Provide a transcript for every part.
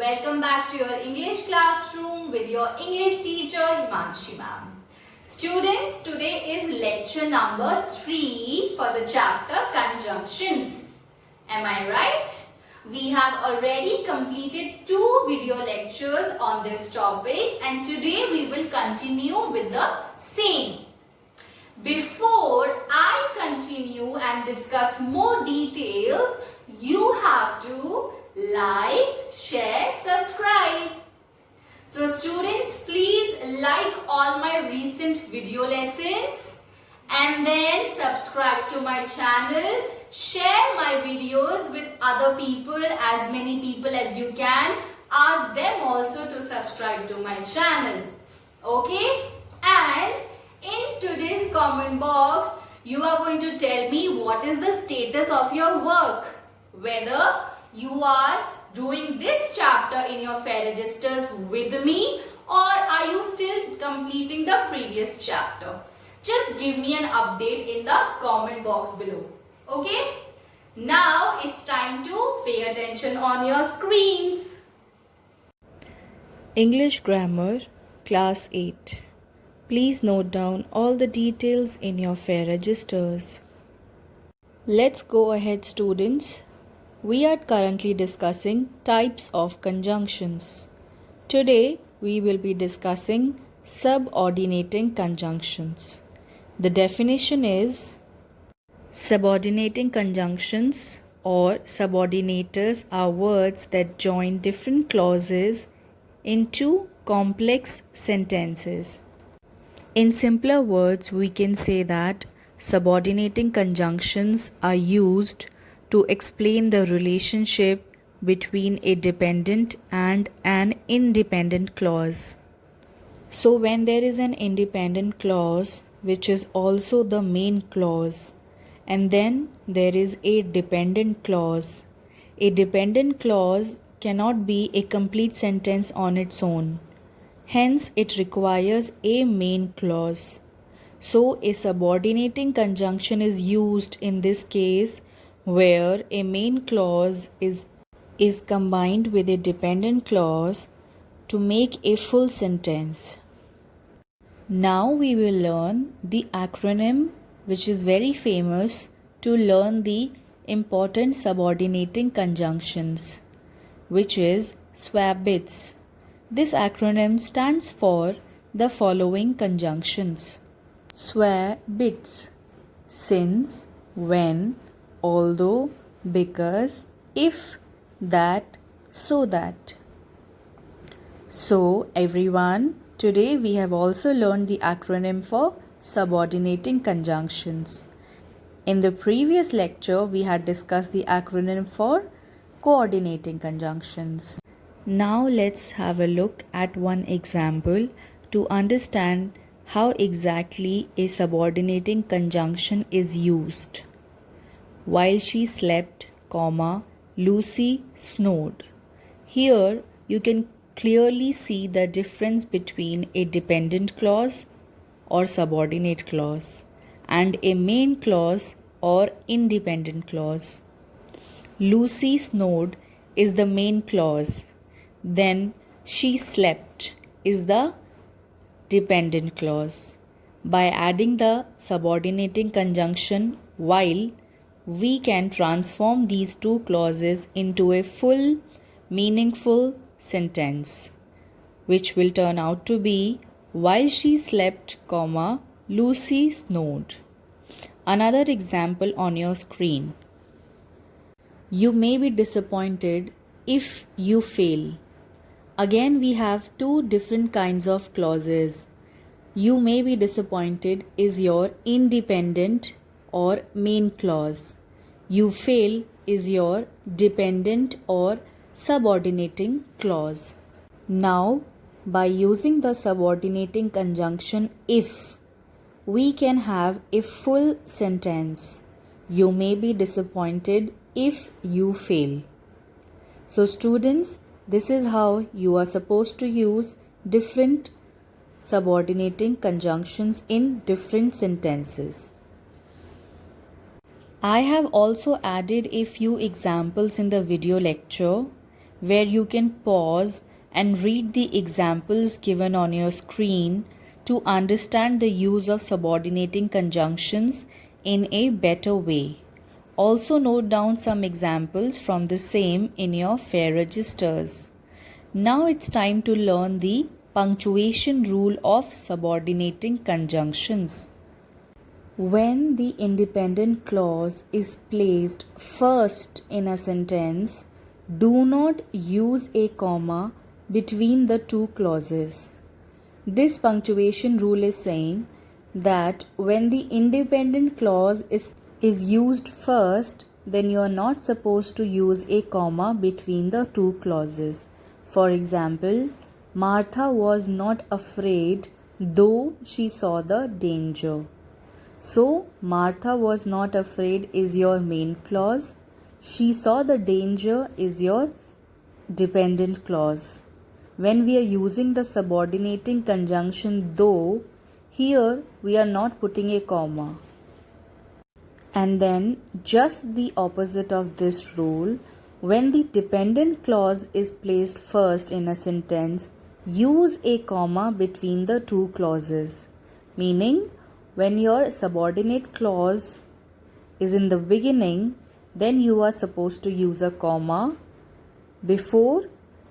Welcome back to your English classroom with your English teacher Himanshi ma'am. Students, today is lecture number 3 for the chapter Conjunctions. Am I right? We have already completed 2 video lectures on this topic and today we will continue with the same. Before I continue and discuss more details, you have to like, share, subscribe. So students, please like all my recent video lessons and then subscribe to my channel. Share my videos with other people, as many people as you can. Ask them also to subscribe to my channel. Okay? And in today's comment box, you are going to tell me what is the status of your work. Whether you are doing this chapter in your fair registers with me or are you still completing the previous chapter. Just give me an update in the comment box below. Okay? Now it's time to pay attention on your screens. English Grammar, Class 8. Please note down all the details in your fair registers. Let's go ahead, students. We are currently discussing types of conjunctions. Today, we will be discussing subordinating conjunctions. The definition is: subordinating conjunctions or subordinators are words that join different clauses into complex sentences. In simpler words, we can say that subordinating conjunctions are used to explain the relationship between a dependent and an independent clause. So when there is an independent clause which is also the main clause, and then there is a dependent clause, a dependent clause cannot be a complete sentence on its own. Hence, it requires a main clause. So, a subordinating conjunction is used in this case where a main clause is combined with a dependent clause to make a full sentence. Now we will learn the acronym which is very famous to learn the important subordinating conjunctions, which is SWABITS. This acronym stands for the following conjunctions: SWABITS: since, when, although, because, if, that, so that. So everyone, today we have also learned the acronym for subordinating conjunctions. In the previous lecture, we had discussed the acronym for coordinating conjunctions. Now let's have a look at one example to understand how exactly a subordinating conjunction is used. While she slept, Lucy snowed. Here you can clearly see the difference between a dependent clause or subordinate clause and a main clause or independent clause. Lucy snowed is the main clause. Then she slept is the dependent clause. By adding the subordinating conjunction while, we can transform these two clauses into a full, meaningful sentence, which will turn out to be: while she slept, Lucy snowed. Another example on your screen. You may be disappointed if you fail. Again, we have two different kinds of clauses. You may be disappointed is your independent or main clause. You fail is your dependent or subordinating clause. Now, by using the subordinating conjunction if, we can have a full sentence. You may be disappointed if you fail. So students, this is how you are supposed to use different subordinating conjunctions in different sentences. I have also added a few examples in the video lecture where you can pause and read the examples given on your screen to understand the use of subordinating conjunctions in a better way. Also note down some examples from the same in your fair registers. Now it's time to learn the punctuation rule of subordinating conjunctions. When the independent clause is placed first in a sentence, do not use a comma between the two clauses. This punctuation rule is saying that when the independent clause is used first, then you are not supposed to use a comma between the two clauses. For example, Martha was not afraid though she saw the danger. So, Martha was not afraid is your main clause. She saw the danger is your dependent clause. When we are using the subordinating conjunction though, here we are not putting a comma. And then just the opposite of this rule, when the dependent clause is placed first in a sentence, use a comma between the two clauses. Meaning, when your subordinate clause is in the beginning, then you are supposed to use a comma before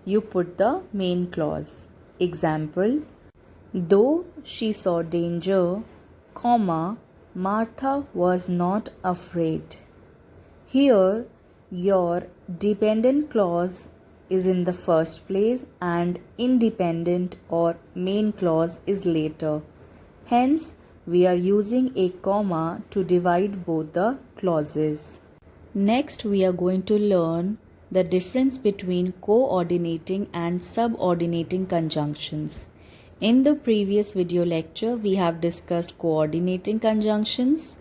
you put the main clause. Example, though she saw danger, comma, Martha was not afraid. Here, your dependent clause is in the first place and independent or main clause is later. Hence, we are using a comma to divide both the clauses. Next, we are going to learn the difference between coordinating and subordinating conjunctions. In the previous video lecture, we have discussed coordinating conjunctions.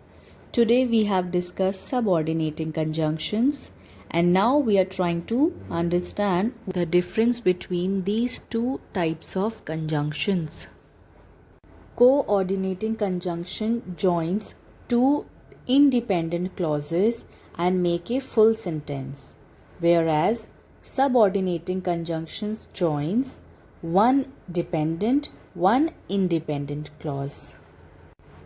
Today, we have discussed subordinating conjunctions. And now we are trying to understand the difference between these two types of conjunctions. Coordinating conjunction joins two independent clauses and make a full sentence, whereas subordinating conjunctions joins one dependent, one independent clause.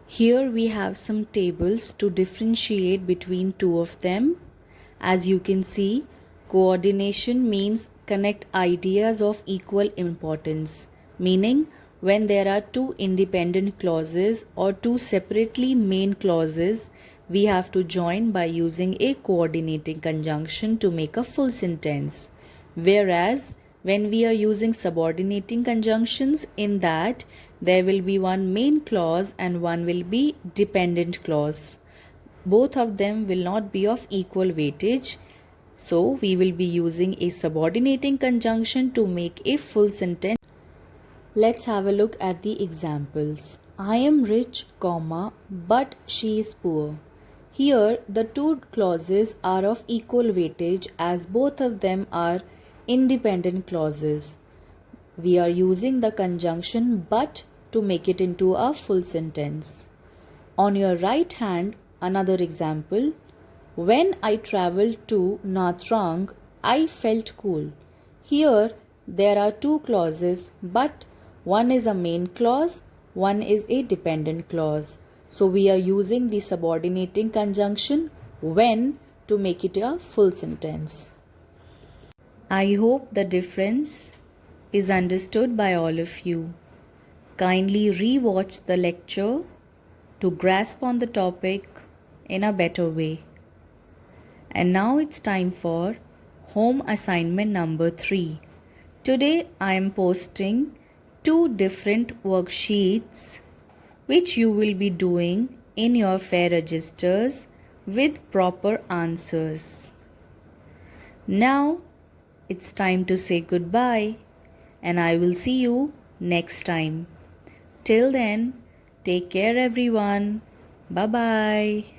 Here we have some tables to differentiate between two of them. As you can see, coordination means connect ideas of equal importance, meaning when there are two independent clauses or two separately main clauses, we have to join by using a coordinating conjunction to make a full sentence. Whereas when we are using subordinating conjunctions, in that there will be one main clause and one will be dependent clause. Both of them will not be of equal weightage. So we will be using a subordinating conjunction to make a full sentence. Let's have a look at the examples. I am rich, comma, but she is poor. Here the two clauses are of equal weightage as both of them are independent clauses. We are using the conjunction but to make it into a full sentence. On your right hand, another example. When I traveled to Natrang, I felt cool. Here there are two clauses, but one is a main clause, one is a dependent clause. So we are using the subordinating conjunction when to make it a full sentence. I hope the difference is understood by all of you. Kindly re-watch the lecture to grasp on the topic in a better way. And now it's time for home assignment number 3. Today I am posting 2 different worksheets which you will be doing in your fair registers with proper answers. Now it's time to say goodbye and I will see you next time. Till then, take care everyone. Bye bye.